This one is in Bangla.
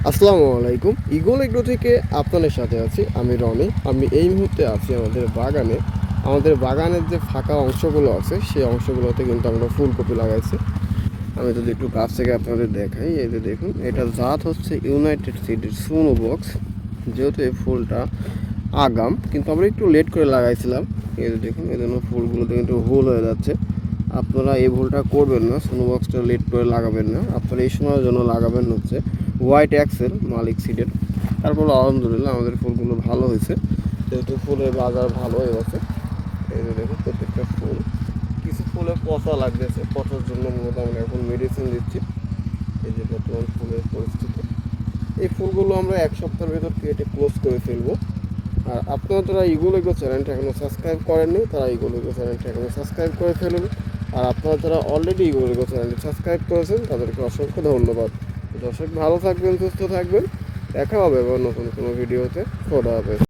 আসসালামু আলাইকুম। ইগল এগ্রো থেকে আপনাদের সাথে আছি আমি রনি। আমি এই মুহূর্তে আছি আমাদের বাগানে। আমাদের বাগানের যে ফাঁকা অংশগুলো আছে সেই অংশগুলোতে কিন্তু আমরা ফুলকপি লাগাইছি। আমি যদি একটু কাছ থেকে আপনাদের দেখাই, এই যে দেখুন, এটা জাত হচ্ছে ইউনাইটেড সিডের সুনো বক্স। যেহেতু এই ফুলটা আগাম, কিন্তু আমরা একটু লেট করে লাগাইছিলাম। এই যে দেখুন, এই জন্য ফুলগুলোতে কিন্তু হোল হয়ে যাচ্ছে। আপনারা এই ভুলটা করবেন না, সুনো বক্সটা লেট করে লাগাবেন না। আপনারা এই সময়ের জন্য লাগাবেন হচ্ছে হোয়াইট এক্সেল মালিক সিডের। তারপর আলহামদুলিল্লাহ আমাদের ফুলগুলো ভালো হয়েছে, যেহেতু ফুলের বাজার ভালো হয়ে গেছে। এই যে দেখুন, প্রত্যেকটা ফুল, কিছু ফুলে পচা লাগতেছে, পচার জন্য মূলত আমরা এখন মেডিসিন দিচ্ছি। এই যে বর্তমান ফুলের পরিস্থিতি, এই ফুলগুলো আমরা এক সপ্তাহের ভেতর কেটে ক্লোজ করে ফেলবো। আর আপনারা যারা ইগল এগ্রো চ্যানেলটা এখনও সাবস্ক্রাইব করেননি, তারা ইগল এগ্রো চ্যানেলটা এখনও সাবস্ক্রাইব করে ফেলুন। আর আপনারা যারা অলরেডি ইগল এগ্রো চ্যানেলটি সাবস্ক্রাইব করেছেন তাদেরকে অসংখ্য ধন্যবাদ। দর্শক ভালো থাকবেন, সুস্থ থাকবেন, দেখা হবে এবার নতুন কোনো ভিডিওতে। খোদা হাফেজ।